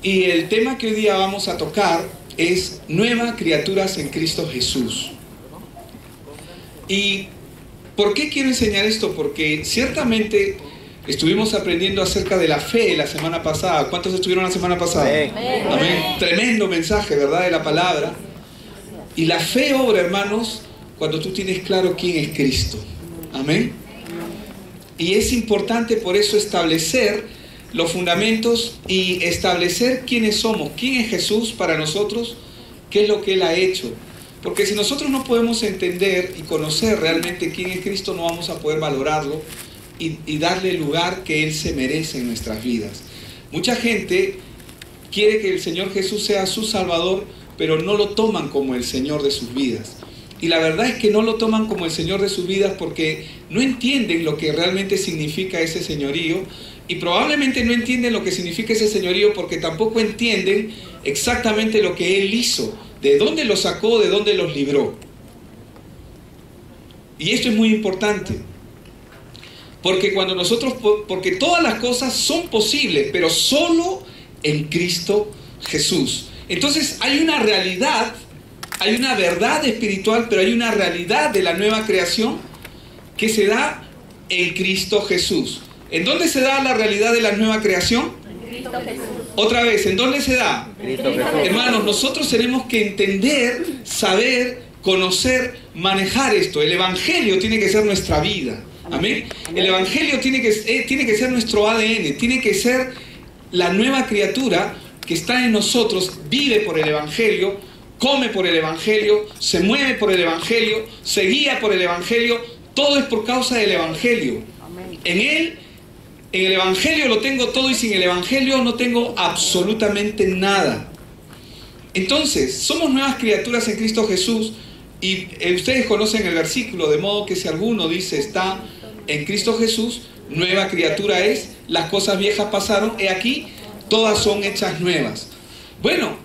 Y el tema que hoy día vamos a tocar es nuevas criaturas en Cristo Jesús. ¿Y por qué quiero enseñar esto? Porque ciertamente estuvimos aprendiendo acerca de la fe la semana pasada. ¿Cuántos estuvieron la semana pasada? Amén. Amén. Tremendo mensaje, ¿verdad? De la palabra. Y la fe obra, hermanos, cuando tú tienes claro quién es Cristo. Amén. Y es importante por eso establecer los fundamentos y establecer quiénes somos, quién es Jesús para nosotros, qué es lo que Él ha hecho. Porque si nosotros no podemos entender y conocer realmente quién es Cristo, no vamos a poder valorarlo y darle el lugar que Él se merece en nuestras vidas. Mucha gente quiere que el Señor Jesús sea su Salvador, pero no lo toman como el Señor de sus vidas. Y la verdad es que no lo toman como el Señor de sus vidas porque no entienden lo que realmente significa ese señorío, y probablemente no entienden lo que significa ese señorío porque tampoco entienden exactamente lo que Él hizo, de dónde los sacó, de dónde los libró. Y esto es muy importante, porque porque todas las cosas son posibles, pero solo en Cristo Jesús. Entonces hay una realidad, hay una verdad espiritual, pero hay una realidad de la nueva creación que se da en Cristo Jesús. ¿En dónde se da la realidad de la nueva creación? En Cristo Jesús. Otra vez, ¿en dónde se da? Cristo Jesús. Hermanos, nosotros tenemos que entender, saber, conocer, manejar esto. El Evangelio tiene que ser nuestra vida. Amén. El Evangelio tiene que ser nuestro ADN, tiene que ser la nueva criatura que está en nosotros, vive por el Evangelio, come por el Evangelio, se mueve por el Evangelio, se guía por el Evangelio. Todo es por causa del Evangelio. En Él, en el Evangelio lo tengo todo, y sin el Evangelio no tengo absolutamente nada. Entonces, somos nuevas criaturas en Cristo Jesús. Y ustedes conocen el versículo, de modo que si alguno dice está en Cristo Jesús, nueva criatura es, las cosas viejas pasaron, he aquí, todas son hechas nuevas. Bueno,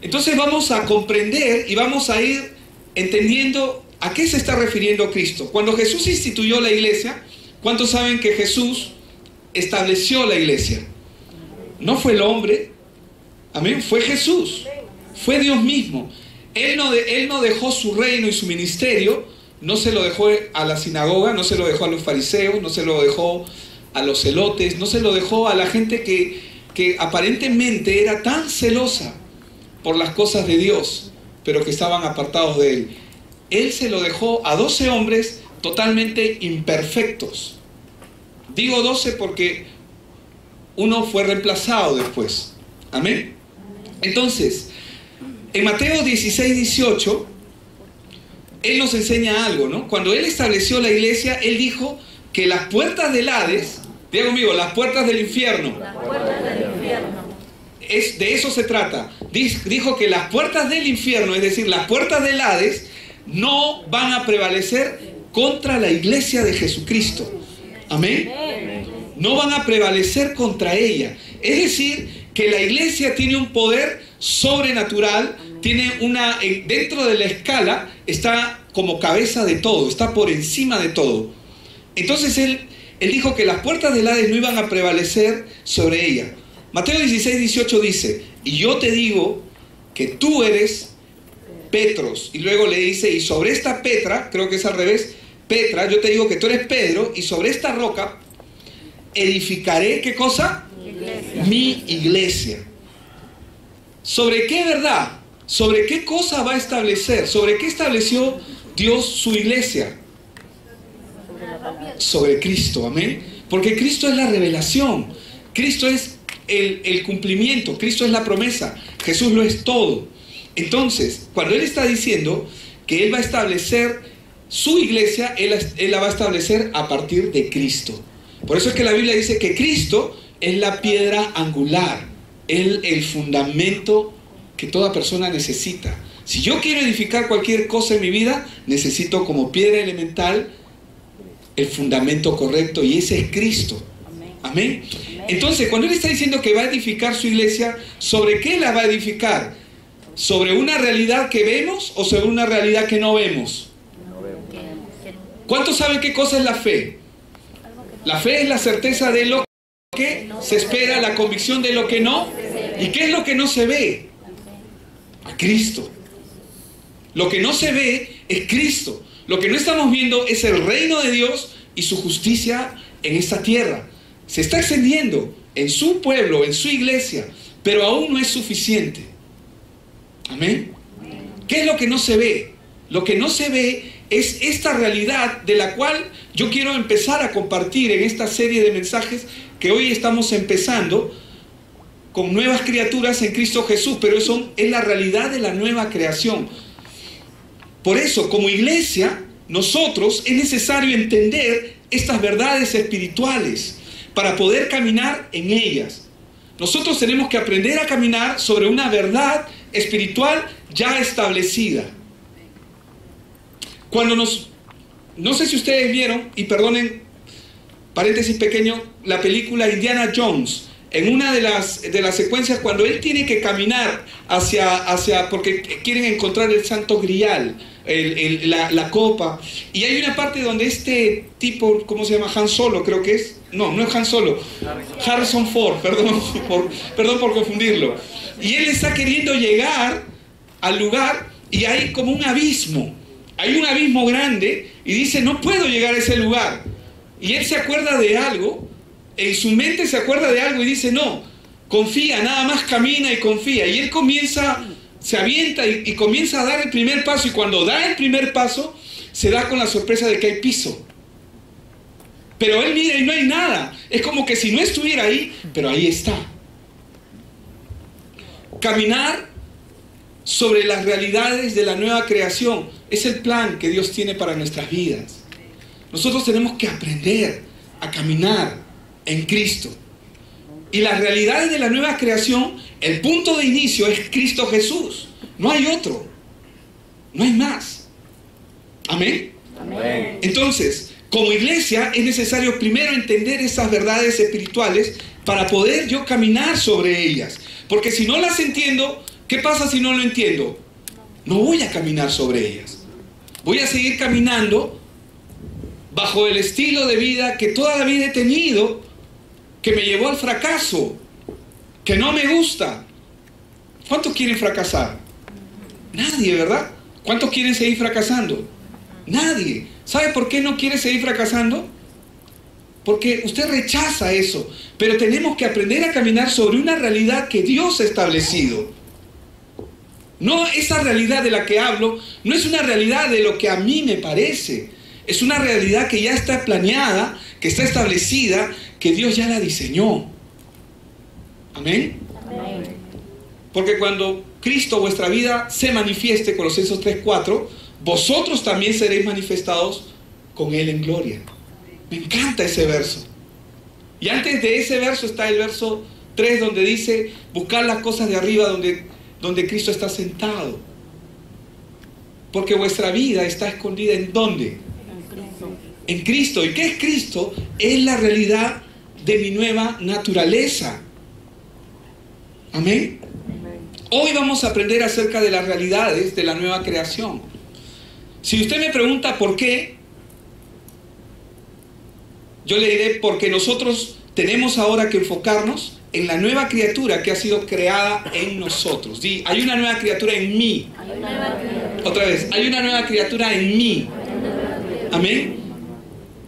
entonces vamos a comprender y vamos a ir entendiendo a qué se está refiriendo Cristo. Cuando Jesús instituyó la iglesia, ¿cuántos saben que Jesús estableció la iglesia? No fue el hombre, amén, fue Jesús, fue Dios mismo. Él no dejó su reino y su ministerio, no se lo dejó a la sinagoga, no se lo dejó a los fariseos, no se lo dejó a los celotes, no se lo dejó a la gente que aparentemente era tan celosa por las cosas de Dios, pero que estaban apartados de Él. Él se lo dejó a 12 hombres totalmente imperfectos. Digo 12 porque uno fue reemplazado después. Amén. Entonces, en Mateo 16:18, Él nos enseña algo, ¿no? Cuando Él estableció la iglesia, Él dijo que las puertas del Hades, diga conmigo, las puertas del infierno. Las puertas del infierno. De eso se trata. Dijo que las puertas del infierno, es decir, las puertas del Hades, no van a prevalecer contra la iglesia de Jesucristo. Amén. No van a prevalecer contra ella. Es decir, que la iglesia tiene un poder sobrenatural, dentro de la escala, está como cabeza de todo, está por encima de todo. Entonces él dijo que las puertas del Hades no iban a prevalecer sobre ella. Mateo 16:18 dice, y yo te digo que tú eres Petros, y luego le dice, y sobre esta Petra, creo que es al revés, Petra, yo te digo que tú eres Pedro, y sobre esta roca edificaré, ¿qué cosa? Iglesia. Mi iglesia. ¿Sobre qué verdad? ¿Sobre qué cosa va a establecer? ¿Sobre qué estableció Dios su iglesia? Sobre Cristo, amén. Porque Cristo es la revelación, Cristo es el cumplimiento, Cristo es la promesa, Jesús lo es todo. Entonces, cuando Él está diciendo que Él va a establecer su iglesia, Él la va a establecer a partir de Cristo. Por eso es que la Biblia dice que Cristo es la piedra angular, el fundamento que toda persona necesita. Si yo quiero edificar cualquier cosa en mi vida, necesito como piedra elemental el fundamento correcto, y ese es Cristo. Amén. Entonces, cuando Él está diciendo que va a edificar su iglesia, ¿sobre qué la va a edificar? ¿Sobre una realidad que vemos o sobre una realidad que no vemos? ¿Cuántos saben qué cosa es la fe? La fe es la certeza de lo que se espera, la convicción de lo que no ¿Y qué es lo que no se ve? A Cristo. Lo que no se ve es Cristo. Lo que no estamos viendo es el reino de Dios y su justicia en esta tierra. Se está extendiendo en su pueblo, en su iglesia, pero aún no es suficiente. Amén. ¿Qué es lo que no se ve? Lo que no se ve es esta realidad de la cual yo quiero empezar a compartir en esta serie de mensajes que hoy estamos empezando con nuevas criaturas en Cristo Jesús, pero eso es la realidad de la nueva creación. Por eso, como iglesia, nosotros es necesario entender estas verdades espirituales para poder caminar en ellas. Nosotros tenemos que aprender a caminar sobre una verdad espiritual ya establecida. No sé si ustedes vieron, y perdonen, paréntesis pequeño, la película Indiana Jones. En una de las secuencias, cuando él tiene que caminar porque quieren encontrar el Santo Grial, la copa, y hay una parte donde este tipo, ¿cómo se llama? Han Solo, creo que es. No es Han Solo. Harrison Ford, perdón por confundirlo. Y él está queriendo llegar al lugar y hay como un abismo. Hay un abismo grande y dice, no puedo llegar a ese lugar. Y él se acuerda de algo, en su mente se acuerda de algo y dice, no, confía, nada más camina y confía. Y él se avienta y comienza a dar el primer paso, y cuando da el primer paso, se da con la sorpresa de que hay piso. Pero él mira y no hay nada. Es como que si no estuviera ahí, pero ahí está. Caminar sobre las realidades de la nueva creación es el plan que Dios tiene para nuestras vidas. Nosotros tenemos que aprender a caminar en Cristo. Y las realidades de la nueva creación, el punto de inicio es Cristo Jesús. No hay otro. No hay más. Amén. Amén. Entonces, como iglesia es necesario primero entender esas verdades espirituales para poder yo caminar sobre ellas. Porque si no las entiendo, ¿qué pasa si no lo entiendo? No voy a caminar sobre ellas. Voy a seguir caminando bajo el estilo de vida que toda la vida he tenido, que me llevó al fracaso, que no me gusta. ¿Cuántos quieren fracasar? Nadie, ¿verdad? ¿Cuántos quieren seguir fracasando? Nadie. ¿Sabe por qué no quiere seguir fracasando? Porque usted rechaza eso. Pero tenemos que aprender a caminar sobre una realidad que Dios ha establecido. No, esa realidad de la que hablo no es una realidad de lo que a mí me parece. Es una realidad que ya está planeada, que está establecida, que Dios ya la diseñó. ¿Amén? Amén. Porque cuando Cristo, vuestra vida, se manifieste, Colosenses 3:4, vosotros también seréis manifestados con Él en gloria. Me encanta ese verso. Y antes de ese verso está el verso 3, donde dice, buscar las cosas de arriba donde Cristo está sentado. Porque vuestra vida está escondida ¿en dónde? En Cristo. ¿Y qué es Cristo? Es la realidad de mi nueva naturaleza. Amén. Hoy vamos a aprender acerca de las realidades de la nueva creación. Si usted me pregunta por qué, yo le diré porque nosotros tenemos ahora que enfocarnos en la nueva criatura que ha sido creada en nosotros. Sí, hay una nueva criatura en mí. Otra vez, hay una nueva criatura en mí. Amén.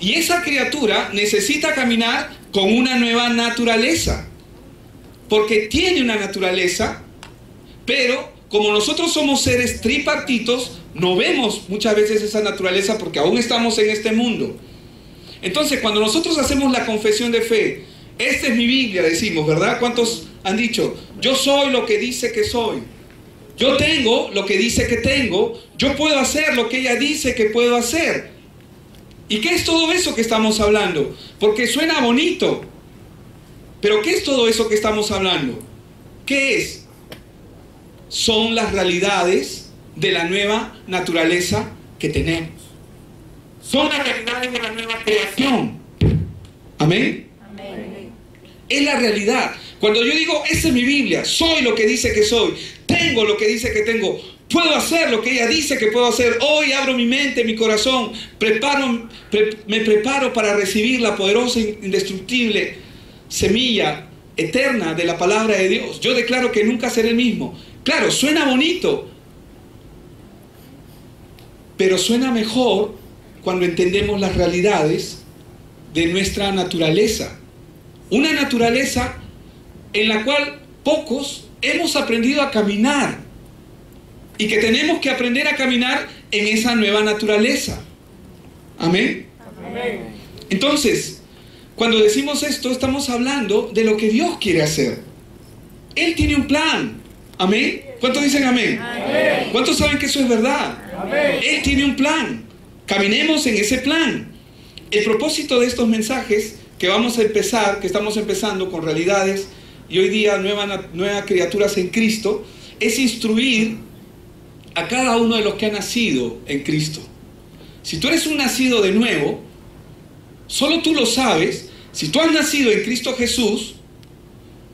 Y esa criatura necesita caminar con una nueva naturaleza. Porque tiene una naturaleza, pero como nosotros somos seres tripartitos, no vemos muchas veces esa naturaleza porque aún estamos en este mundo. Entonces, cuando nosotros hacemos la confesión de fe, esta es mi Biblia, decimos, ¿verdad? ¿Cuántos han dicho? Yo soy lo que dice que soy. Yo tengo lo que dice que tengo. Yo puedo hacer lo que ella dice que puedo hacer. ¿Y qué es todo eso que estamos hablando? Porque suena bonito. Pero ¿qué es todo eso que estamos hablando? ¿Qué es? Son las realidades de la nueva naturaleza que tenemos. Son las realidades de la nueva creación. Amén. Amén. Es la realidad. Cuando yo digo, esa es mi Biblia, soy lo que dice que soy, tengo lo que dice que tengo, puedo hacer lo que ella dice que puedo hacer, hoy abro mi mente, mi corazón, me preparo para recibir la poderosa, indestructible semilla eterna de la palabra de Dios. Yo declaro que nunca seré el mismo. Claro, suena bonito, pero suena mejor cuando entendemos las realidades de nuestra naturaleza. Una naturaleza en la cual pocos hemos aprendido a caminar y que tenemos que aprender a caminar en esa nueva naturaleza. Amén. Amén. Entonces, cuando decimos esto, estamos hablando de lo que Dios quiere hacer. Él tiene un plan. Amén. ¿Cuántos dicen amén? Amén. ¿Cuántos saben que eso es verdad? Amén. Él tiene un plan. Caminemos en ese plan. El propósito de estos mensajes que vamos a empezar, que estamos empezando con realidades y hoy día nuevas criaturas en Cristo, es instruir a cada uno de los que ha nacido en Cristo. Si tú eres un nacido de nuevo, solo tú lo sabes. Si tú has nacido en Cristo Jesús,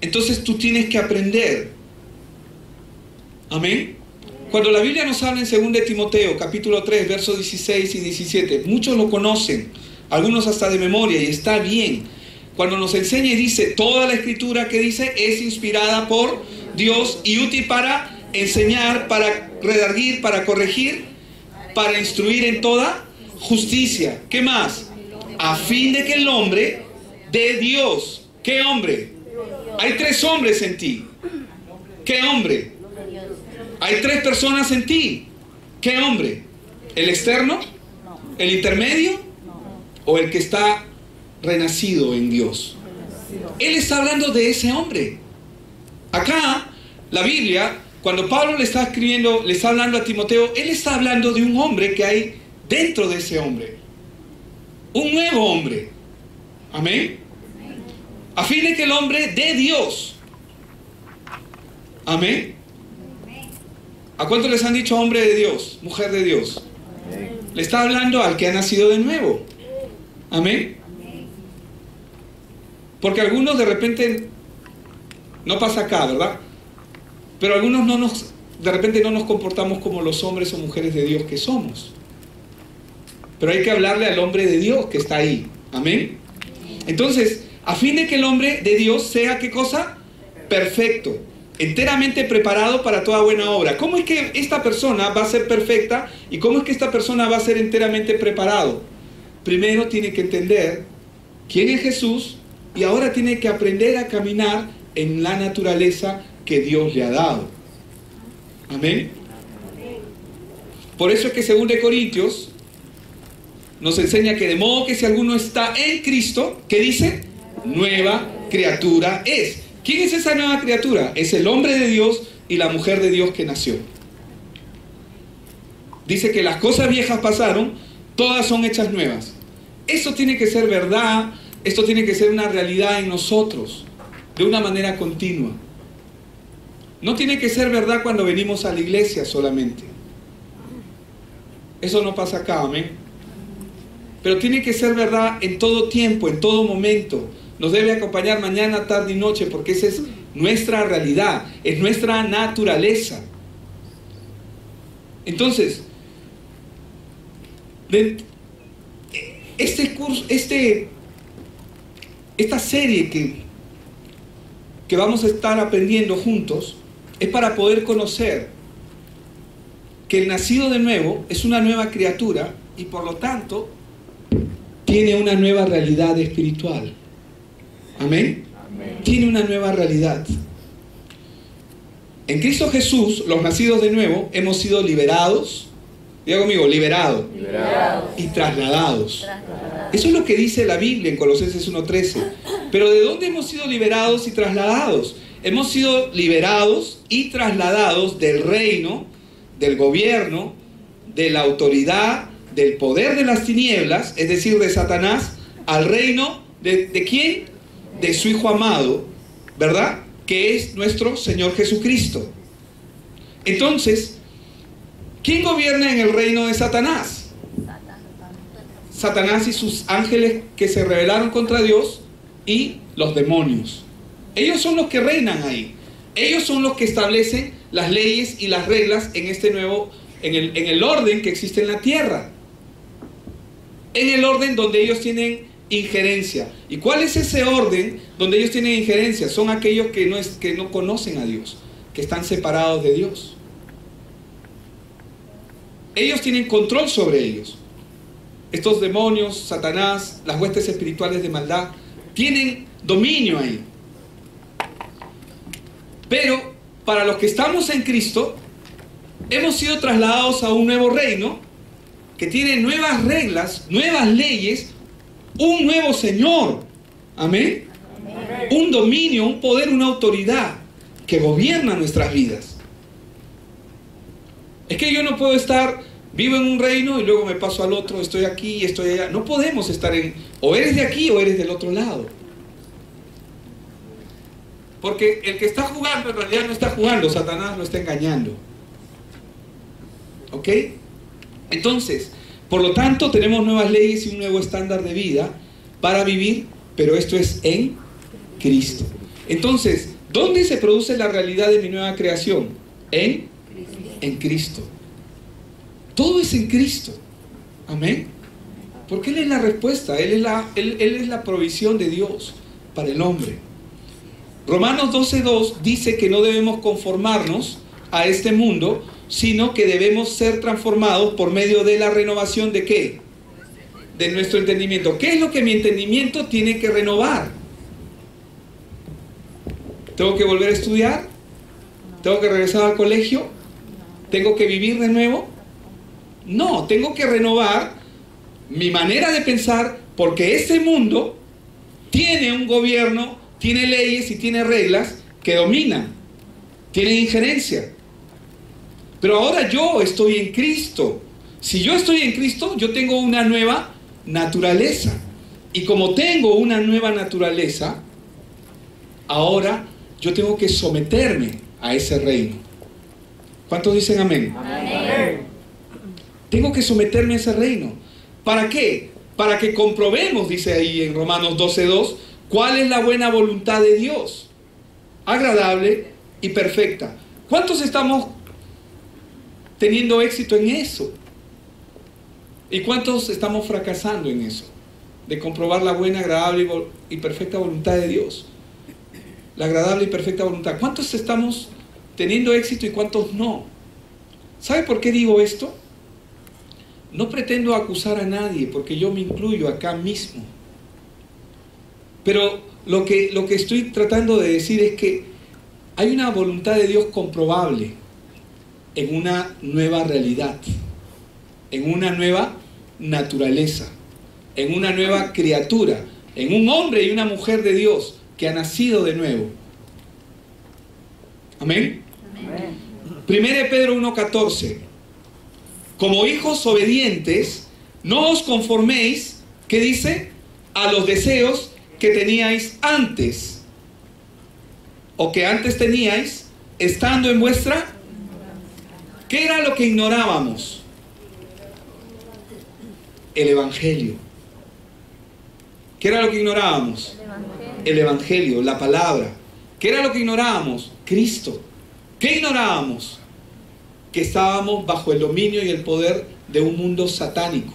entonces tú tienes que aprender. Amén. Cuando la Biblia nos habla en 2 de Timoteo, capítulo 3, versos 16 y 17, muchos lo conocen, algunos hasta de memoria, y está bien. Cuando nos enseña y dice, toda la escritura que dice es inspirada por Dios y útil para enseñar, para redarguir, para corregir, para instruir en toda justicia. ¿Qué más? A fin de que el hombre de Dios. ¿Qué hombre? Hay 3 hombres en ti. ¿Qué hombre? Hay 3 personas en ti. ¿Qué hombre? ¿El externo? ¿El intermedio? ¿O el que está renacido en Dios? Él está hablando de ese hombre. Acá, la Biblia, cuando Pablo le está escribiendo, le está hablando a Timoteo, él está hablando de un hombre que hay dentro de ese hombre. Un nuevo hombre. Amén. A fin de que el hombre de Dios. Amén. ¿A cuántos les han dicho hombre de Dios, mujer de Dios? Le está hablando al que ha nacido de nuevo. Amén. Porque algunos de repente, no pasa acá, ¿verdad? Pero algunos de repente no nos comportamos como los hombres o mujeres de Dios que somos. Pero hay que hablarle al hombre de Dios que está ahí. Amén. Entonces, a fin de que el hombre de Dios sea, ¿qué cosa? Perfecto, enteramente preparado para toda buena obra. ¿Cómo es que esta persona va a ser perfecta? ¿Y cómo es que esta persona va a ser enteramente preparado? Primero tiene que entender quién es Jesús y ahora tiene que aprender a caminar en la naturaleza que Dios le ha dado. Amén. Por eso es que 2 de Corintios nos enseña que de modo que si alguno está en Cristo, ¿qué dice? Nueva criatura es. ¿Quién es esa nueva criatura? Es el hombre de Dios y la mujer de Dios que nació. Dice que las cosas viejas pasaron, todas son hechas nuevas. Eso tiene que ser verdad, esto tiene que ser una realidad en nosotros, de una manera continua. No tiene que ser verdad cuando venimos a la iglesia solamente. Eso no pasa acá, amén. Pero tiene que ser verdad en todo tiempo, en todo momento. Nos debe acompañar mañana, tarde y noche, porque esa es nuestra realidad, es nuestra naturaleza. Entonces, este curso, esta serie que vamos a estar aprendiendo juntos, es para poder conocer que el nacido de nuevo es una nueva criatura y por lo tanto tiene una nueva realidad espiritual. Amén. Amén. Tiene una nueva realidad. En Cristo Jesús, los nacidos de nuevo, hemos sido liberados. Diga conmigo, liberados. Y trasladados. Eso es lo que dice la Biblia en Colosenses 1:13. Pero ¿de dónde hemos sido liberados y trasladados? Hemos sido liberados y trasladados del reino, del gobierno, de la autoridad, del poder de las tinieblas, es decir, de Satanás, al reino ¿de quién? De su Hijo amado, ¿verdad? Que es nuestro Señor Jesucristo. Entonces, ¿quién gobierna en el reino de Satanás? Satanás y sus ángeles que se rebelaron contra Dios y los demonios. Ellos son los que reinan ahí. Ellos son los que establecen las leyes y las reglas en este nuevo, en el orden que existe en la tierra. En el orden donde ellos tienen injerencia. ¿Y cuál es ese orden donde ellos tienen injerencia? Son aquellos que no conocen a Dios, que están separados de Dios. Ellos tienen control sobre ellos. Estos demonios, Satanás, las huestes espirituales de maldad, tienen dominio ahí. Pero para los que estamos en Cristo, hemos sido trasladados a un nuevo reino que tiene nuevas reglas, nuevas leyes, un nuevo Señor. Amén. Un dominio, un poder, una autoridad que gobierna nuestras vidas. Es que yo no puedo estar, vivo en un reino y luego me paso al otro, estoy aquí y estoy allá. No podemos estar o eres de aquí o eres del otro lado. Porque el que está jugando en realidad no está jugando, Satanás lo está engañando. ¿Ok? Entonces, por lo tanto, tenemos nuevas leyes y un nuevo estándar de vida para vivir, pero esto es en Cristo. Entonces, ¿dónde se produce la realidad de mi nueva creación? En Cristo. Todo es en Cristo. Amén. Porque Él es la respuesta, Él es la provisión de Dios para el hombre. Romanos 12:2 dice que no debemos conformarnos a este mundo, sino que debemos ser transformados por medio de la renovación ¿de qué? De nuestro entendimiento. ¿Qué es lo que mi entendimiento tiene que renovar? ¿Tengo que volver a estudiar? ¿Tengo que regresar al colegio? ¿Tengo que vivir de nuevo? No, tengo que renovar mi manera de pensar, porque este mundo tiene un gobierno, tiene leyes y tiene reglas que dominan, tiene injerencia. Pero ahora yo estoy en Cristo. Si yo estoy en Cristo, yo tengo una nueva naturaleza. Y como tengo una nueva naturaleza, ahora yo tengo que someterme a ese reino. ¿Cuántos dicen amén? Amén. Tengo que someterme a ese reino. ¿Para qué? Para que comprobemos, dice ahí en Romanos 12:2, cuál es la buena voluntad de Dios, agradable y perfecta. ¿Cuántos estamos teniendo éxito en eso? ¿Y cuántos estamos fracasando en eso? De comprobar la buena, agradable y perfecta voluntad de Dios. La agradable y perfecta voluntad. ¿Cuántos estamos teniendo éxito y cuántos no? ¿Sabe por qué digo esto? No pretendo acusar a nadie, porque yo me incluyo acá mismo. Pero lo que estoy tratando de decir es que hay una voluntad de Dios comprobable en una nueva realidad, en una nueva naturaleza, en una nueva criatura, en un hombre y una mujer de Dios que ha nacido de nuevo. Amén. Amén. 1 Pedro 1:14. Como hijos obedientes, no os conforméis, ¿qué dice? A los deseos que teníais antes, o que antes teníais, estando en vuestra... ¿Qué era lo que ignorábamos? El Evangelio. ¿Qué era lo que ignorábamos? El Evangelio, la palabra. ¿Qué era lo que ignorábamos? Cristo. ¿Qué ignorábamos? Que estábamos bajo el dominio y el poder de un mundo satánico,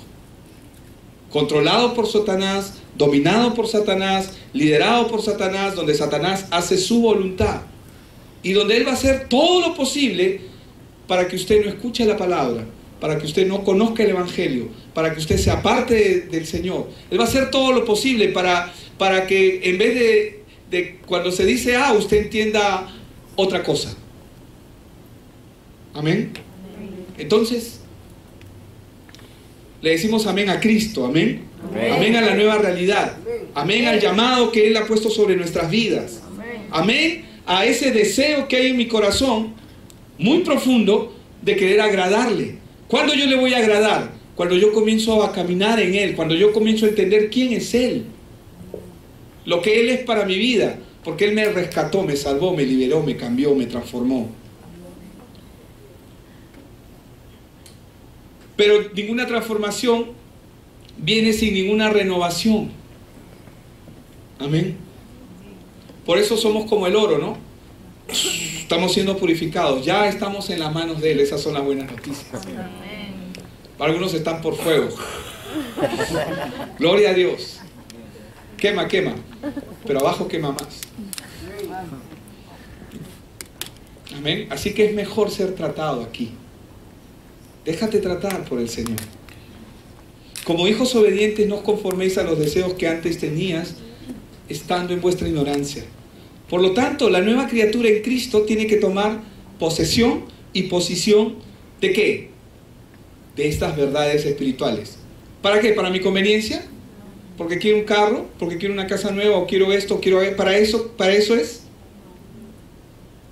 controlado por Satanás, dominado por Satanás, liderado por Satanás, donde Satanás hace su voluntad y donde él va a hacer todo lo posible para que usted no escuche la palabra, para que usted no conozca el Evangelio, para que usted se aparte del Señor. Él va a hacer todo lo posible para que en vez de cuando se dice A, usted entienda otra cosa. Amén. Entonces, le decimos amén a Cristo, amén. Amén, amén a la nueva realidad. Amén al llamado que Él ha puesto sobre nuestras vidas. Amén a ese deseo que hay en mi corazón, muy profundo, de querer agradarle. ¿Cuándo yo le voy a agradar? Cuando yo comienzo a caminar en Él, cuando yo comienzo a entender quién es Él, lo que Él es para mi vida, porque Él me rescató, me salvó, me liberó, me cambió, me transformó. Pero ninguna transformación viene sin ninguna renovación. Amén. Por eso somos como el oro, ¿no? Estamos siendo purificados. Ya estamos en las manos de Él. Esas son las buenas noticias. Para algunos están por fuego. Gloria a Dios. Quema, quema. Pero abajo quema más. Amén. Así que es mejor ser tratado aquí. Déjate tratar por el Señor. Como hijos obedientes, no os conforméis a los deseos que antes tenías, estando en vuestra ignorancia. Por lo tanto, la nueva criatura en Cristo tiene que tomar posesión y posición ¿de qué? De estas verdades espirituales. ¿Para qué? ¿Para mi conveniencia? ¿Porque quiero un carro? ¿Porque quiero una casa nueva? ¿O quiero esto? ¿O quiero... ¿Para eso es?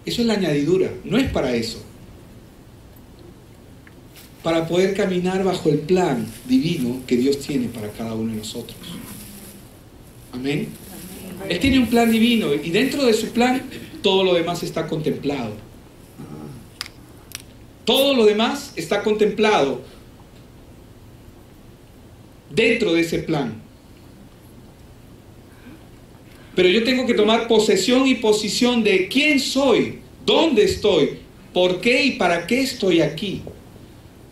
Eso es la añadidura, no es para eso. Para poder caminar bajo el plan divino que Dios tiene para cada uno de nosotros. Amén. Él tiene un plan divino y dentro de su plan todo lo demás está contemplado. Todo lo demás está contemplado dentro de ese plan. Pero yo tengo que tomar posesión y posición de quién soy, dónde estoy, por qué y para qué estoy aquí.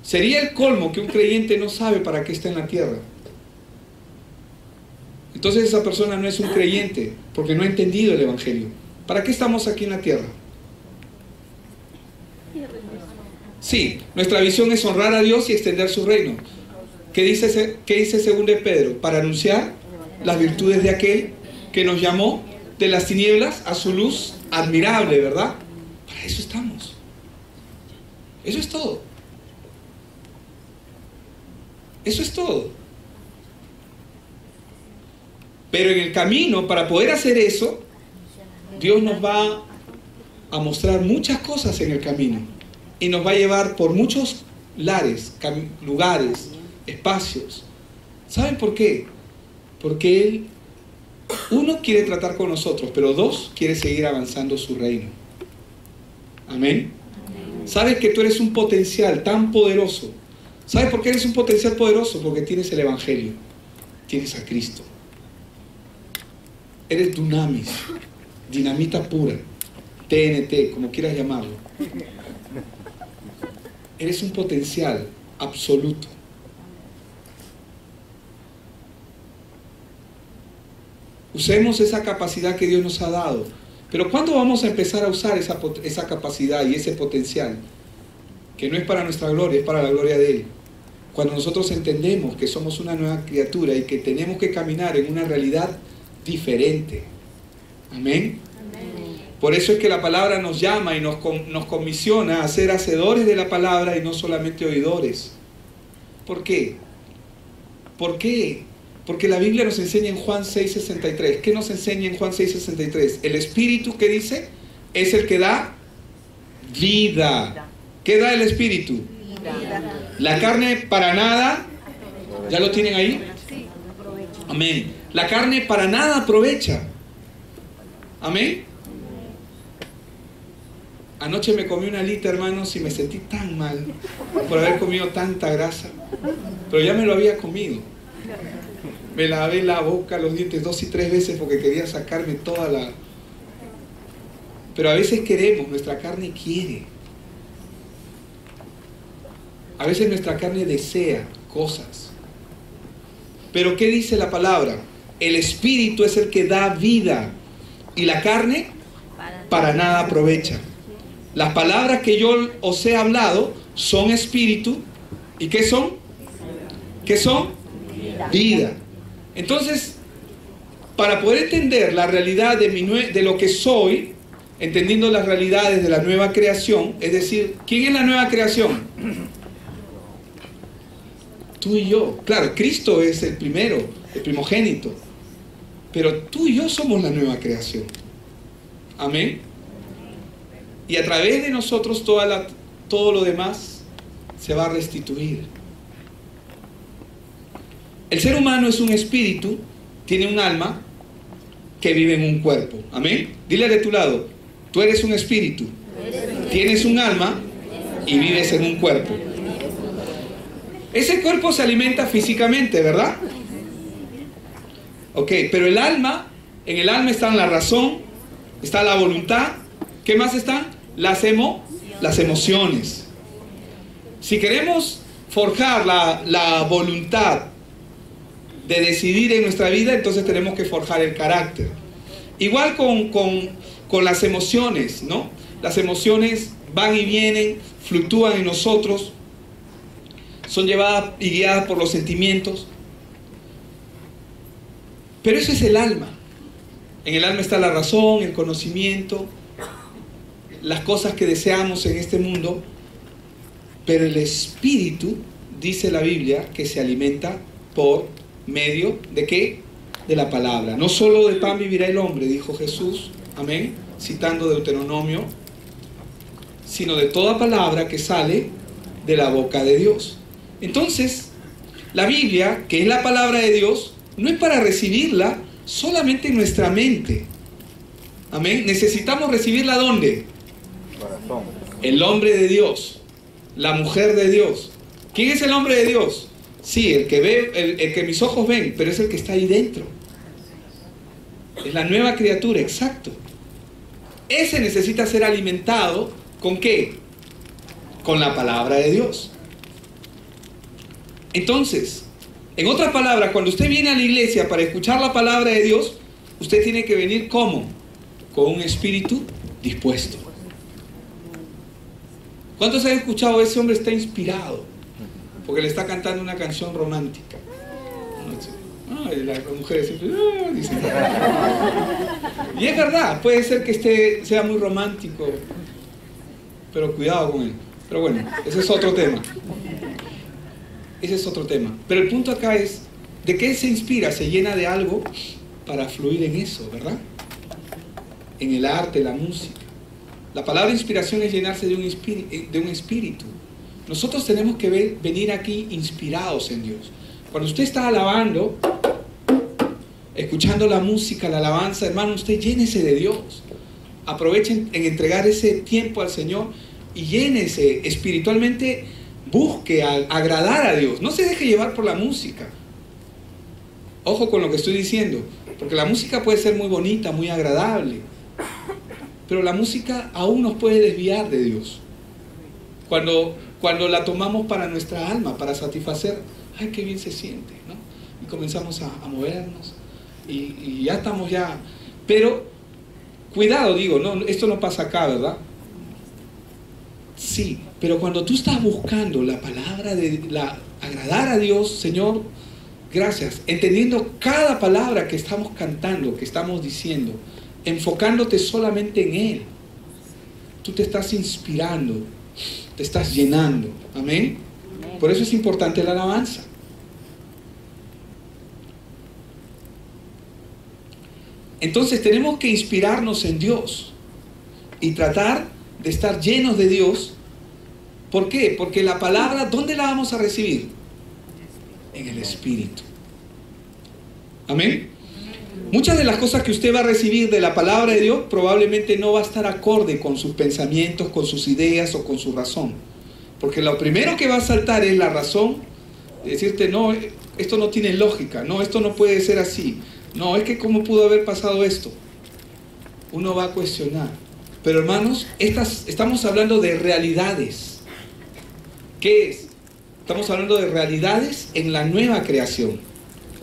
Sería el colmo que un creyente no sabe para qué está en la tierra. Entonces esa persona no es un creyente, porque no ha entendido el Evangelio. ¿Para qué estamos aquí en la tierra? Sí, nuestra visión es honrar a Dios y extender su reino. ¿Qué dice 2 de Pedro? Para anunciar las virtudes de aquel que nos llamó de las tinieblas a su luz admirable, ¿verdad? Para eso estamos. Eso es todo. Eso es todo. Pero en el camino, para poder hacer eso, Dios nos va a mostrar muchas cosas en el camino. Y nos va a llevar por muchos lares, lugares, espacios. ¿Saben por qué? Porque Él, uno, quiere tratar con nosotros, pero dos, quiere seguir avanzando su reino. Amén. ¿Sabes que tú eres un potencial tan poderoso? ¿Sabes por qué eres un potencial poderoso? Porque tienes el Evangelio, tienes a Cristo. Eres dunamis, dinamita pura, TNT, como quieras llamarlo. Eres un potencial absoluto. Usemos esa capacidad que Dios nos ha dado. Pero ¿cuándo vamos a empezar a usar esa capacidad y ese potencial? Que no es para nuestra gloria, es para la gloria de Él. Cuando nosotros entendemos que somos una nueva criatura y que tenemos que caminar en una realidad diferente. Amén. Por eso es que la palabra nos llama y nos comisiona a ser hacedores de la palabra y no solamente oidores. ¿Por qué? ¿Por qué? Porque la Biblia nos enseña en Juan 6:63. ¿Qué nos enseña en Juan 6:63? El Espíritu, ¿qué dice? Es el que da vida. ¿Qué da el Espíritu? La carne para nada. ¿Ya lo tienen ahí? Amén. La carne para nada aprovecha. Amén. Anoche me comí una alita, hermanos, y me sentí tan mal por haber comido tanta grasa. Pero ya me lo había comido. Me lavé la boca, los dientes 2 y 3 veces porque quería sacarme toda la... Pero a veces queremos, nuestra carne quiere. A veces nuestra carne desea cosas. Pero ¿qué dice la palabra? El Espíritu es el que da vida y la carne para nada aprovecha. Las palabras que yo os he hablado son espíritu. ¿Y qué son? ¿Qué son? Vida. Entonces, para poder entender la realidad de lo que soy, entendiendo las realidades de la nueva creación, es decir, ¿quién es la nueva creación? Tú y yo. Claro, Cristo es el primero, el primogénito. Pero tú y yo somos la nueva creación. Amén. Y a través de nosotros todo lo demás se va a restituir. El ser humano es un espíritu, tiene un alma que vive en un cuerpo. Amén. Dile de tu lado, tú eres un espíritu, tienes un alma y vives en un cuerpo. Ese cuerpo se alimenta físicamente, ¿verdad? Ok, pero el alma, en el alma están la razón, está la voluntad. ¿Qué más están? Las emociones. Si queremos forjar la voluntad de decidir en nuestra vida, entonces tenemos que forjar el carácter. Igual con las emociones, ¿no? Las emociones van y vienen, fluctúan en nosotros, son llevadas y guiadas por los sentimientos. Pero eso es el alma. En el alma está la razón, el conocimiento, las cosas que deseamos en este mundo. Pero el espíritu, dice la Biblia, que se alimenta por medio ¿de qué? De la palabra. No solo de pan vivirá el hombre, dijo Jesús, amén, citando Deuteronomio, sino de toda palabra que sale de la boca de Dios. Entonces, la Biblia, que es la palabra de Dios, no es para recibirla solamente en nuestra mente. Amén. Necesitamos recibirla ¿dónde? Corazón. El hombre de Dios, la mujer de Dios. ¿Quién es el hombre de Dios? Sí, el que ve, el que mis ojos ven, pero es el que está ahí dentro. Es la nueva criatura, exacto. Ese necesita ser alimentado ¿con qué? Con la palabra de Dios. Entonces, en otras palabras, cuando usted viene a la iglesia para escuchar la palabra de Dios, usted tiene que venir ¿cómo? Con un espíritu dispuesto. ¿Cuántos han escuchado? Ese hombre está inspirado porque le está cantando una canción romántica. Las mujeres siempre dicen. Y es verdad, puede ser que sea muy romántico, pero cuidado con él. Pero bueno, ese es otro tema. Ese es otro tema. Pero el punto acá es, ¿de qué se inspira? Se llena de algo para fluir en eso, ¿verdad? En el arte, la música. La palabra inspiración es llenarse de un espíritu. Nosotros tenemos que venir aquí inspirados en Dios. Cuando usted está alabando, escuchando la música, la alabanza, hermano, usted llénese de Dios. Aprovechen en entregar ese tiempo al Señor y llénese espiritualmente. Busque agradar a Dios. No se deje llevar por la música. Ojo con lo que estoy diciendo, porque la música puede ser muy bonita, muy agradable, pero la música aún nos puede desviar de Dios. Cuando la tomamos para nuestra alma, para satisfacer, ay, qué bien se siente, ¿no? Y comenzamos a movernos y ya estamos ya. Pero cuidado, digo, no, esto no pasa acá, ¿verdad? Sí, pero cuando tú estás buscando la palabra agradar a Dios, Señor, gracias, entendiendo cada palabra que estamos cantando, que estamos diciendo, enfocándote solamente en Él, tú te estás inspirando, te estás llenando, amén. Por eso es importante la alabanza. Entonces tenemos que inspirarnos en Dios y tratar de estar llenos de Dios. ¿Por qué? Porque la palabra, ¿dónde la vamos a recibir? En el Espíritu. Amén. Muchas de las cosas que usted va a recibir de la palabra de Dios probablemente no va a estar acorde con sus pensamientos, con sus ideas o con su razón. Porque lo primero que va a saltar es la razón, de decirte, no, esto no tiene lógica, no, esto no puede ser así, no, es que cómo pudo haber pasado esto. Uno va a cuestionar. Pero hermanos, estamos hablando de realidades. ¿Qué es? Estamos hablando de realidades en la nueva creación.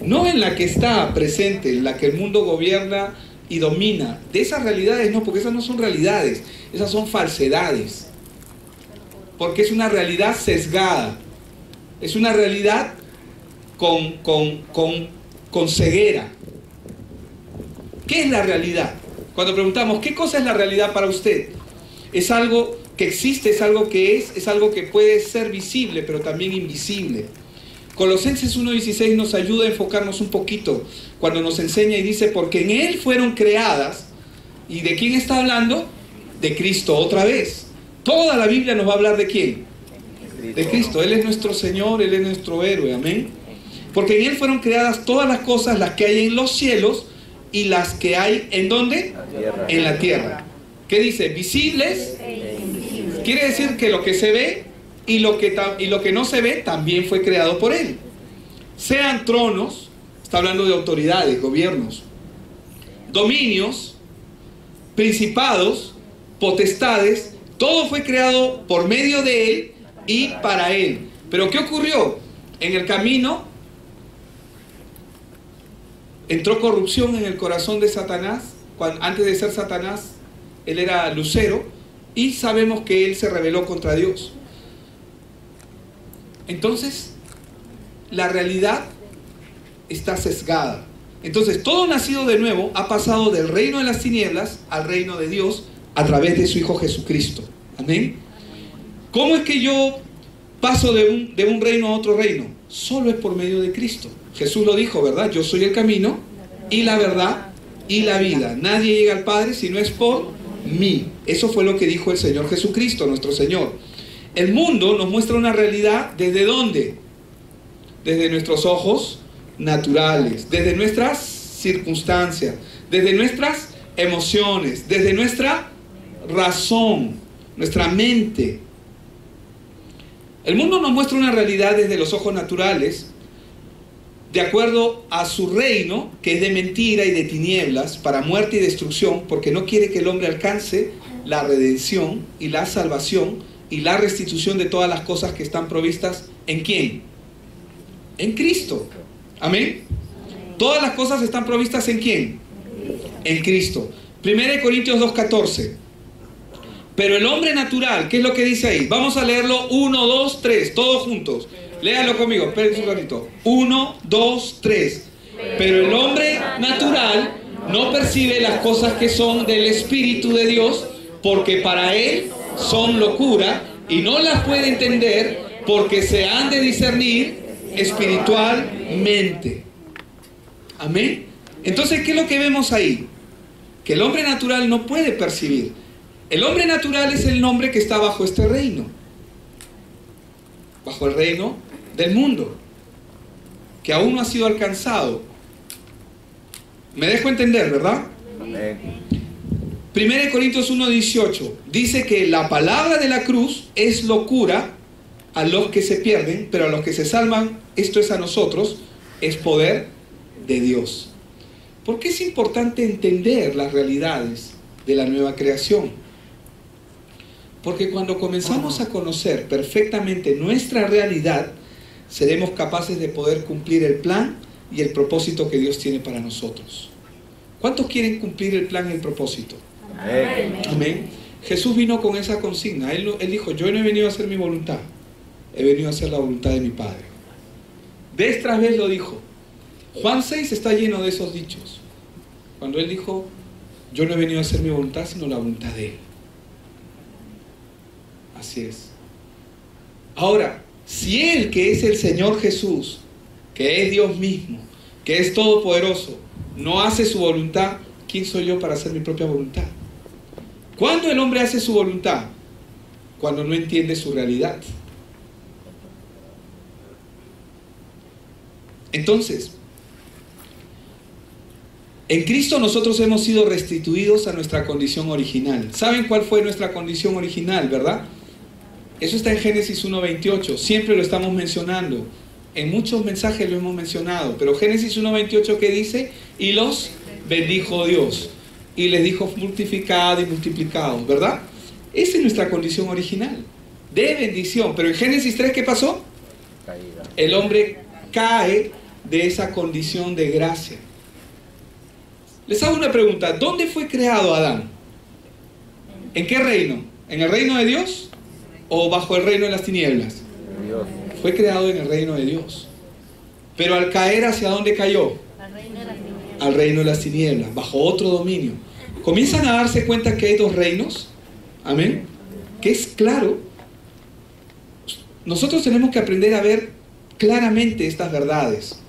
No en la que está presente, en la que el mundo gobierna y domina. De esas realidades no, porque esas no son realidades, esas son falsedades. Porque es una realidad sesgada. Es una realidad con ceguera. ¿Qué es la realidad? Cuando preguntamos, ¿qué cosa es la realidad para usted? Es algo que existe, es algo que es algo que puede ser visible, pero también invisible. Colosenses 1:16 nos ayuda a enfocarnos un poquito cuando nos enseña y dice, porque en Él fueron creadas. ¿Y de quién está hablando? De Cristo, otra vez. Toda la Biblia nos va a hablar ¿de quién? De Cristo. Él es nuestro Señor, Él es nuestro héroe, amén. Porque en Él fueron creadas todas las cosas, las que hay en los cielos y las que hay, ¿en dónde? En la tierra. ¿Qué dice? Visibles. Quiere decir que lo que se ve y lo que no se ve también fue creado por Él. Sean tronos, está hablando de autoridades, gobiernos, dominios, principados, potestades, todo fue creado por medio de Él y para Él. Pero ¿qué ocurrió? En el camino entró corrupción en el corazón de Satanás. Antes de ser Satanás, él era Lucero, y sabemos que él se rebeló contra Dios. Entonces, la realidad está sesgada. Entonces, todo nacido de nuevo ha pasado del reino de las tinieblas al reino de Dios a través de su Hijo Jesucristo. Amén. ¿Cómo es que yo paso de un reino a otro reino? Solo es por medio de Cristo. Jesús lo dijo, ¿verdad? Yo soy el camino y la verdad y la vida. Nadie llega al Padre si no es por mí. Eso fue lo que dijo el Señor Jesucristo, nuestro Señor. El mundo nos muestra una realidad, ¿desde dónde? Desde nuestros ojos naturales, desde nuestras circunstancias, desde nuestras emociones, desde nuestra razón, nuestra mente. El mundo nos muestra una realidad desde los ojos naturales, de acuerdo a su reino, que es de mentira y de tinieblas, para muerte y destrucción, porque no quiere que el hombre alcance la redención y la salvación y la restitución de todas las cosas que están provistas ¿en quién? En Cristo. Amén. Todas las cosas están provistas ¿en quién? En Cristo. 1 Corintios 2:14. Pero el hombre natural, ¿qué es lo que dice ahí? Vamos a leerlo 1, 2, 3, todos juntos. Léalo conmigo, espérense un ratito. 1, 2, 3. Pero el hombre natural no percibe las cosas que son del Espíritu de Dios, porque para él son locura y no las puede entender, porque se han de discernir espiritualmente. Amén. Entonces, ¿qué es lo que vemos ahí? Que el hombre natural no puede percibir. El hombre natural es el hombre que está bajo este reino, bajo el reino del mundo, que aún no ha sido alcanzado. ¿Me dejo entender, verdad? Amén. 1 Corintios 1:18 dice que la palabra de la cruz es locura a los que se pierden, pero a los que se salvan, esto es a nosotros, es poder de Dios. ¿Por qué es importante entender las realidades de la nueva creación? Porque cuando comenzamos a conocer perfectamente nuestra realidad, seremos capaces de poder cumplir el plan y el propósito que Dios tiene para nosotros. ¿Cuántos quieren cumplir el plan y el propósito? Amén. Amén. Jesús vino con esa consigna. Él dijo, yo no he venido a hacer mi voluntad, he venido a hacer la voluntad de mi Padre. Vez tras vez lo dijo. Juan 6 está lleno de esos dichos. Cuando Él dijo, yo no he venido a hacer mi voluntad, sino la voluntad de Él. Así es. Ahora, si Él, que es el Señor Jesús, que es Dios mismo, que es todopoderoso, no hace su voluntad, ¿quién soy yo para hacer mi propia voluntad? ¿Cuándo el hombre hace su voluntad? Cuando no entiende su realidad. Entonces, en Cristo nosotros hemos sido restituidos a nuestra condición original. ¿Saben cuál fue nuestra condición original, verdad? Eso está en Génesis 1:28. Siempre lo estamos mencionando. En muchos mensajes lo hemos mencionado. Pero Génesis 1:28, ¿qué dice? Y los bendijo Dios. Y les dijo multiplicad y multiplicados, ¿verdad? Esa es nuestra condición original, de bendición. Pero en Génesis 3, ¿qué pasó? El hombre cae de esa condición de gracia. Les hago una pregunta. ¿Dónde fue creado Adán? ¿En qué reino? ¿En el reino de Dios o bajo el reino de las tinieblas? Dios. Fue creado en el reino de Dios. Pero al caer, ¿hacia dónde cayó? Al reino de las tinieblas, bajo otro dominio. Comienzan a darse cuenta que hay dos reinos. Amén. Que es claro. Nosotros tenemos que aprender a ver claramente estas verdades.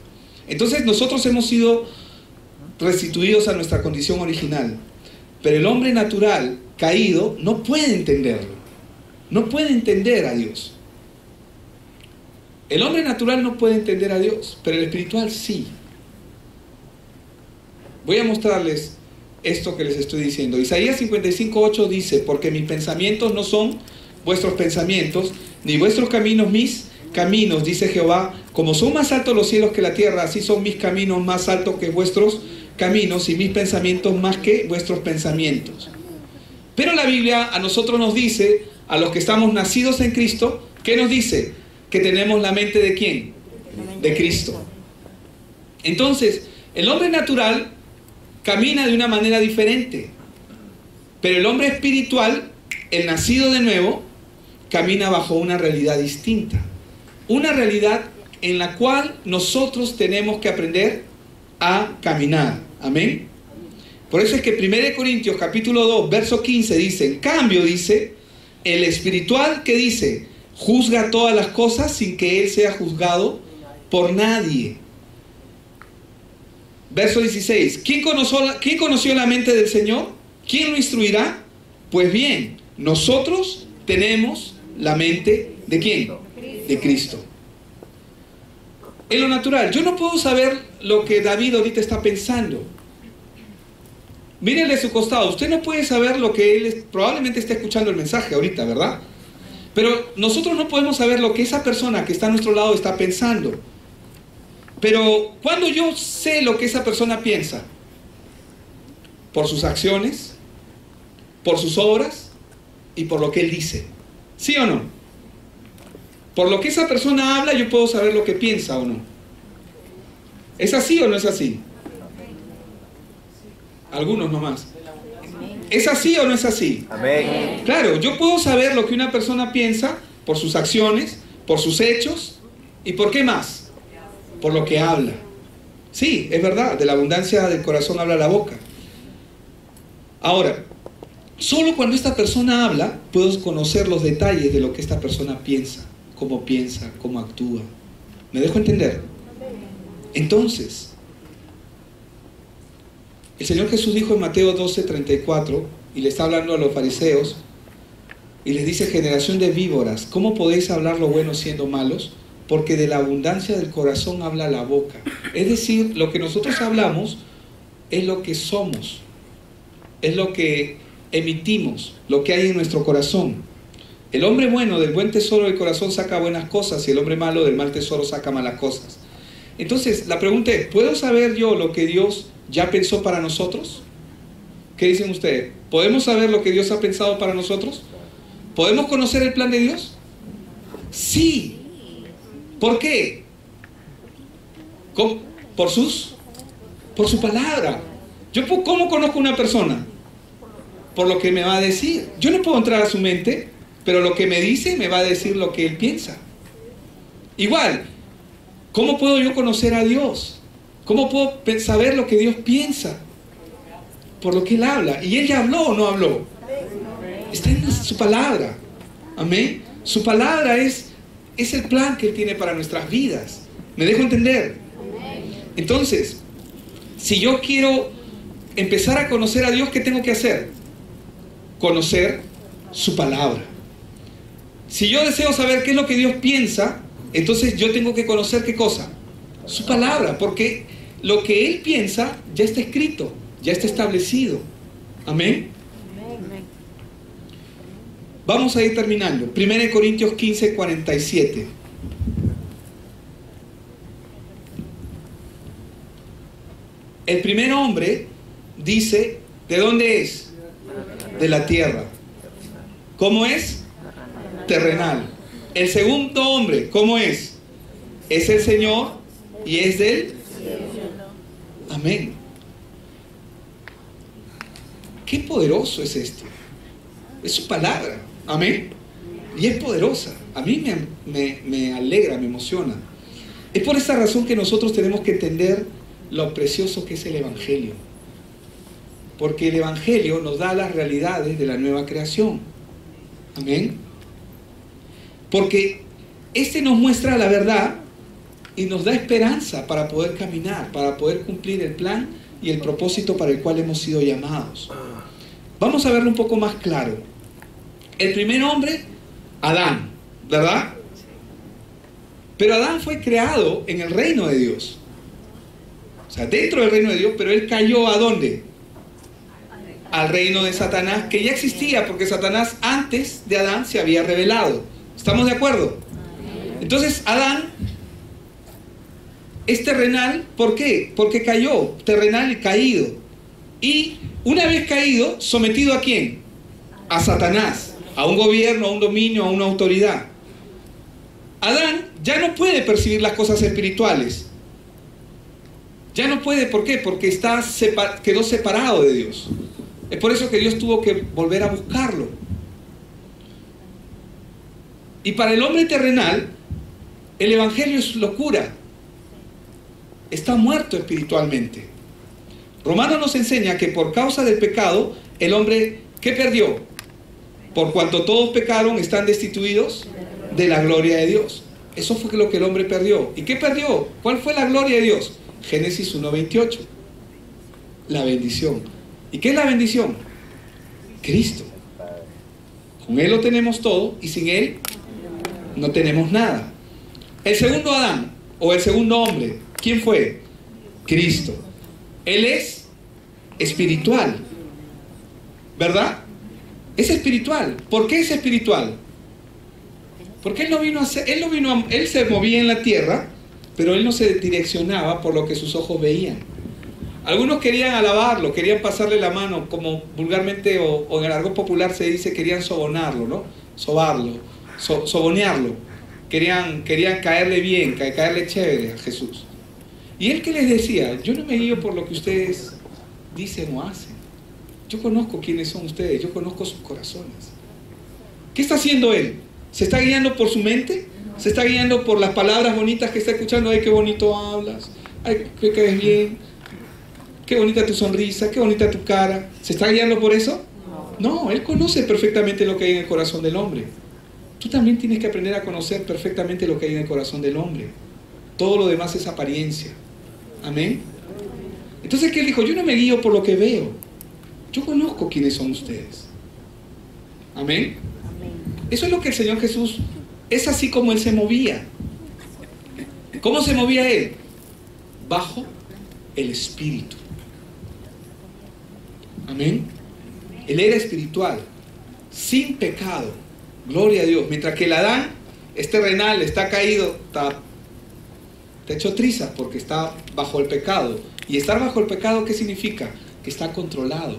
Entonces nosotros hemos sido restituidos a nuestra condición original. Pero el hombre natural, caído, no puede entenderlo. No puede entender a Dios. El hombre natural no puede entender a Dios, pero el espiritual sí. Voy a mostrarles esto que les estoy diciendo. Isaías 55:8 dice, porque mis pensamientos no son vuestros pensamientos, ni vuestros caminos mis caminos, dice Jehová. Como son más altos los cielos que la tierra, así son mis caminos más altos que vuestros caminos, y mis pensamientos más que vuestros pensamientos. Pero la Biblia a nosotros nos dice, a los que estamos nacidos en Cristo, ¿qué nos dice? Que tenemos la mente de ¿quién? De Cristo. Entonces, El hombre natural camina de una manera diferente, pero el hombre espiritual, el nacido de nuevo, camina bajo una realidad distinta. Una realidad en la cual nosotros tenemos que aprender a caminar. Amén. Por eso es que 1 Corintios capítulo 2, verso 15 dice, en cambio dice, el espiritual que dice, juzga todas las cosas sin que él sea juzgado por nadie. Verso 16, ¿quién conoció la mente del Señor? ¿Quién lo instruirá? Pues bien, nosotros tenemos la mente ¿de quién? De Cristo. En lo natural, yo no puedo saber lo que David ahorita está pensando. Mírenle a su costado, usted no puede saber lo que él probablemente está escuchando el mensaje ahorita, ¿verdad? Pero nosotros no podemos saber lo que esa persona que está a nuestro lado está pensando. Pero cuando yo sé lo que esa persona piensa, por sus acciones, por sus obras y por lo que él dice, ¿sí o no? Por lo que esa persona habla, yo puedo saber lo que piensa o no. ¿Es así o no es así? Algunos nomás. ¿Es así o no es así? Amén. Claro, yo puedo saber lo que una persona piensa por sus acciones, por sus hechos y por qué más, por lo que habla. Sí, es verdad, de la abundancia del corazón habla la boca. Ahora, solo cuando esta persona habla, puedo conocer los detalles de lo que esta persona piensa, cómo actúa. ¿Me dejo entender? Entonces, el Señor Jesús dijo en Mateo 12:34, y le está hablando a los fariseos, y les dice, generación de víboras, ¿cómo podéis hablar lo bueno siendo malos? Porque de la abundancia del corazón habla la boca. Es decir, lo que nosotros hablamos es lo que somos, es lo que emitimos, lo que hay en nuestro corazón. El hombre bueno del buen tesoro del corazón saca buenas cosas, y el hombre malo del mal tesoro saca malas cosas. Entonces, la pregunta es, ¿puedo saber yo lo que Dios ya pensó para nosotros? ¿Qué dicen ustedes? ¿Podemos saber lo que Dios ha pensado para nosotros? ¿Podemos conocer el plan de Dios? Sí. ¿Por qué? ¿Por su palabra? ¿Yo cómo conozco a una persona? Por lo que me va a decir. Yo no puedo entrar a su mente, pero lo que me dice me va a decir lo que él piensa. Igual, ¿cómo puedo yo conocer a Dios? ¿Cómo puedo saber lo que Dios piensa? Por lo que Él habla. ¿Y Él ya habló o no habló? Está en su palabra. Amén. Su palabra es el plan que Él tiene para nuestras vidas. ¿Me dejo entender? Entonces, si yo quiero empezar a conocer a Dios, ¿qué tengo que hacer? Conocer su palabra. Si yo deseo saber qué es lo que Dios piensa, entonces yo tengo que conocer ¿qué cosa? Su palabra, porque lo que Él piensa ya está escrito, ya está establecido. Amén. Vamos a ir terminando. 1 Corintios 15:47. El primer hombre dice, ¿de dónde es? De la tierra. ¿Cómo es? Terrenal. El segundo hombre, ¿cómo es? Es el Señor y es del... Amén. Qué poderoso es esto. Es su palabra. Amén. Y es poderosa. A mí me alegra, me emociona. Es por esta razón que nosotros tenemos que entender lo precioso que es el Evangelio. Porque el Evangelio nos da las realidades de la nueva creación. Amén. Porque este nos muestra la verdad y nos da esperanza para poder caminar, para poder cumplir el plan y el propósito para el cual hemos sido llamados. Vamos a verlo un poco más claro. El primer hombre, Adán, ¿verdad? Pero Adán fue creado en el reino de Dios. O sea, dentro del reino de Dios, pero él cayó ¿a dónde? Al reino de Satanás, que ya existía, porque Satanás antes de Adán se había revelado. ¿Estamos de acuerdo? Entonces, Adán es terrenal, ¿por qué? Porque cayó, terrenal y caído. Y una vez caído, sometido ¿a quién? A Satanás, a un gobierno, a un dominio, a una autoridad. Adán ya no puede percibir las cosas espirituales. Ya no puede, ¿por qué? Porque quedó separado de Dios. Es por eso que Dios tuvo que volver a buscarlo. Y para el hombre terrenal, el evangelio es locura. Está muerto espiritualmente. Romanos nos enseña que por causa del pecado, el hombre, ¿qué perdió? Por cuanto todos pecaron, están destituidos de la gloria de Dios. Eso fue lo que el hombre perdió. ¿Y qué perdió? ¿Cuál fue la gloria de Dios? Génesis 1:28. La bendición. ¿Y qué es la bendición? Cristo. Con Él lo tenemos todo y sin Él no tenemos nada. El segundo Adán, o el segundo hombre, ¿quién fue? Cristo. Él es espiritual, ¿verdad? Es espiritual. ¿Por qué es espiritual? Porque Él no vino a ser, Él se movía en la tierra, pero Él no se direccionaba por lo que sus ojos veían. Algunos querían alabarlo, querían pasarle la mano, como vulgarmente o en el argot popular se dice, querían sobornarlo, ¿no? Sobarlo, sobonearlo. Querían caerle bien, caerle chévere a Jesús. ¿Y Él qué les decía? Yo no me guío por lo que ustedes dicen o hacen. Yo conozco quiénes son ustedes, yo conozco sus corazones. ¿Qué está haciendo Él? ¿Se está guiando por su mente? ¿Se está guiando por las palabras bonitas que está escuchando? ¡Ay, qué bonito hablas! ¡Ay, qué ves bien! ¡Qué bonita tu sonrisa! ¡Qué bonita tu cara! ¿Se está guiando por eso? No, Él conoce perfectamente lo que hay en el corazón del hombre. Tú también tienes que aprender a conocer perfectamente lo que hay en el corazón del hombre. Todo lo demás es apariencia. Amén. Entonces, ¿qué Él dijo? Yo no me guío por lo que veo. Yo conozco quiénes son ustedes. Amén. Eso es lo que el Señor Jesús, es así como Él se movía. ¿Cómo se movía Él? Bajo el Espíritu. Amén. Él era espiritual, sin pecado. Gloria a Dios. Mientras que el Adán es terrenal, está caído, está hecho trizas porque está bajo el pecado. Y estar bajo el pecado, ¿qué significa? Que está controlado.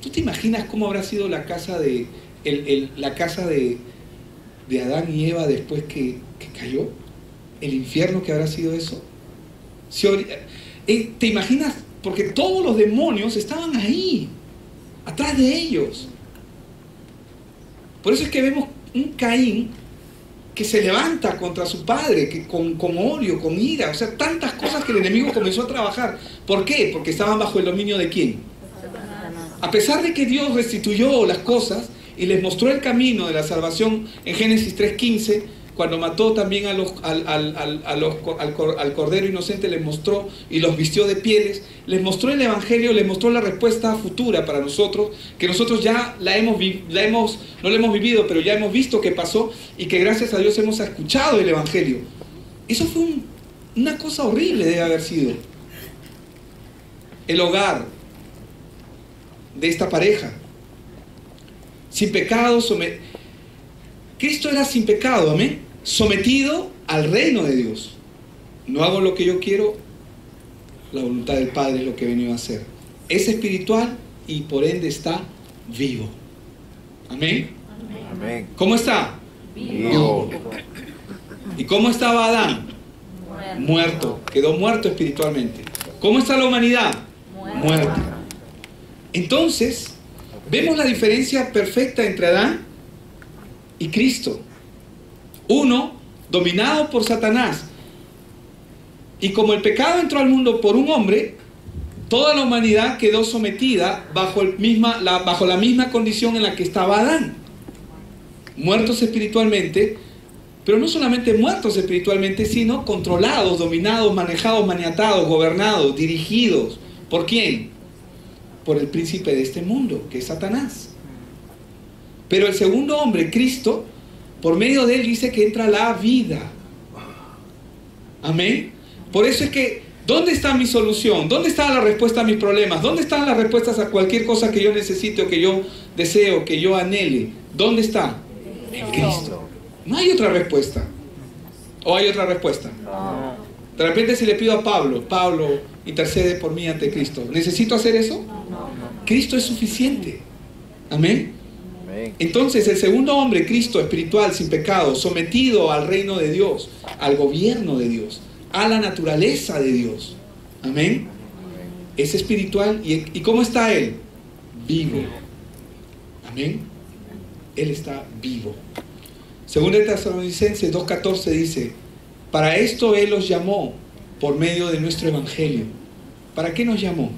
¿Tú te imaginas cómo habrá sido la casa de Adán y Eva después que cayó? ¿El infierno que habrá sido eso? ¿Te imaginas? Porque todos los demonios estaban ahí, atrás de ellos. Por eso es que vemos un Caín que se levanta contra su padre, que con odio, con ira, o sea, tantas cosas que el enemigo comenzó a trabajar. ¿Por qué? Porque estaban bajo el dominio de ¿quién? A pesar de que Dios restituyó las cosas y les mostró el camino de la salvación en Génesis 3:15, cuando mató también al cordero inocente, les mostró y los vistió de pieles, les mostró el evangelio, les mostró la respuesta futura para nosotros, que nosotros ya no la hemos vivido, pero ya hemos visto que pasó y que gracias a Dios hemos escuchado el evangelio. Eso fue una cosa horrible, debe haber sido. El hogar de esta pareja, sin pecado, Cristo era sin pecado, amén, sometido al reino de Dios. No hago lo que yo quiero, la voluntad del Padre es lo que he venido a hacer. Es espiritual y por ende está vivo. Amén. Amén. ¿Cómo está? Vivo. ¿Y cómo estaba Adán? Muerto. Quedó muerto espiritualmente. ¿Cómo está la humanidad? Muerta. Entonces, vemos la diferencia perfecta entre Adán y Cristo. Uno, dominado por Satanás. Y como el pecado entró al mundo por un hombre, toda la humanidad quedó sometida bajo la misma condición en la que estaba Adán. Muertos espiritualmente, pero no solamente muertos espiritualmente, sino controlados, dominados, manejados, maniatados, gobernados, dirigidos. ¿Por quién? Por el príncipe de este mundo, que es Satanás. Pero el segundo hombre, Cristo, por medio de él dice que entra la vida. Amén. Por eso es que, ¿dónde está mi solución? ¿Dónde está la respuesta a mis problemas? ¿Dónde están las respuestas a cualquier cosa que yo necesite o que yo deseo, que yo anhele? ¿Dónde está? En Cristo. No hay otra respuesta. ¿O hay otra respuesta? De repente si le pido a Pablo, intercede por mí ante Cristo, ¿necesito hacer eso? Cristo es suficiente. Amén. Entonces el segundo hombre, Cristo espiritual, sin pecado, sometido al reino de Dios, al gobierno de Dios, a la naturaleza de Dios. Amén. Es espiritual. ¿Y cómo está Él? Vivo. Amén. Él está vivo. Según el Tesalonicenses 2:14 dice: para esto Él los llamó por medio de nuestro evangelio. ¿Para qué nos llamó?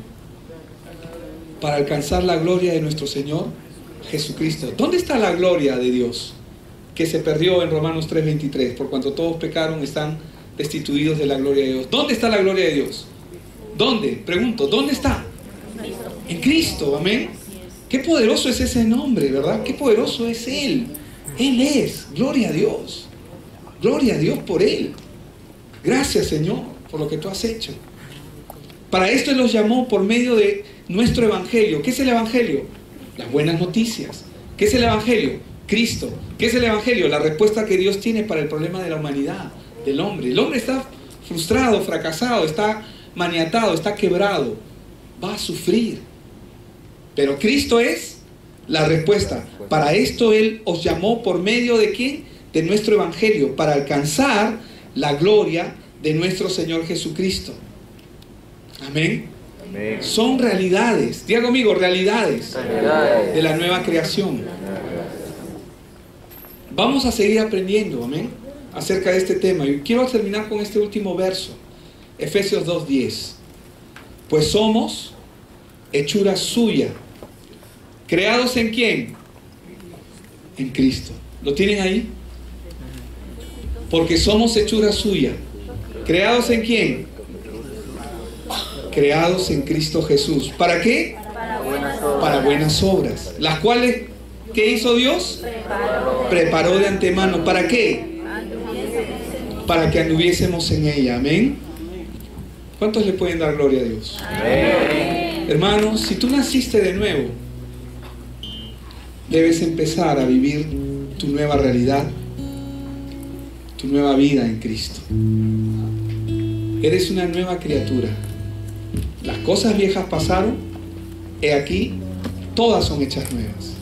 Para alcanzar la gloria de nuestro Señor Jesucristo. ¿Dónde está la gloria de Dios? Que se perdió en Romanos 3:23. Por cuanto todos pecaron, están destituidos de la gloria de Dios. ¿Dónde está la gloria de Dios? ¿Dónde? Pregunto, ¿dónde está? En Cristo, amén. Qué poderoso es ese nombre, ¿verdad? Qué poderoso es Él. Él es, gloria a Dios. Gloria a Dios por Él. Gracias, Señor, por lo que tú has hecho. Para esto Él los llamó por medio de nuestro evangelio. ¿Qué es el evangelio? Las buenas noticias. ¿Qué es el evangelio? Cristo. ¿Qué es el evangelio? La respuesta que Dios tiene para el problema de la humanidad, del hombre. El hombre está frustrado, fracasado, está maniatado, está quebrado, va a sufrir. Pero Cristo es la respuesta. Para esto Él os llamó por medio de ¿quién? De nuestro evangelio, para alcanzar la gloria de nuestro Señor Jesucristo. Amén. Amén. Son realidades, diga conmigo, realidades de la nueva creación. Vamos a seguir aprendiendo, amén, acerca de este tema. Y quiero terminar con este último verso, Efesios 2:10. Pues somos hechura suya. ¿Creados en quién? En Cristo. ¿Lo tienen ahí? Porque somos hechura suya. ¿Creados en quién? Creados en Cristo Jesús. ¿Para qué? Para buenas obras. Las cuales, ¿qué hizo Dios? Preparó de antemano. ¿Para qué? Para que anduviésemos en ella. Amén. ¿Cuántos le pueden dar gloria a Dios? Amén. Hermanos, si tú naciste de nuevo, debes empezar a vivir tu nueva realidad, tu nueva vida en Cristo. Eres una nueva criatura. Las cosas viejas pasaron, he aquí, todas son hechas nuevas.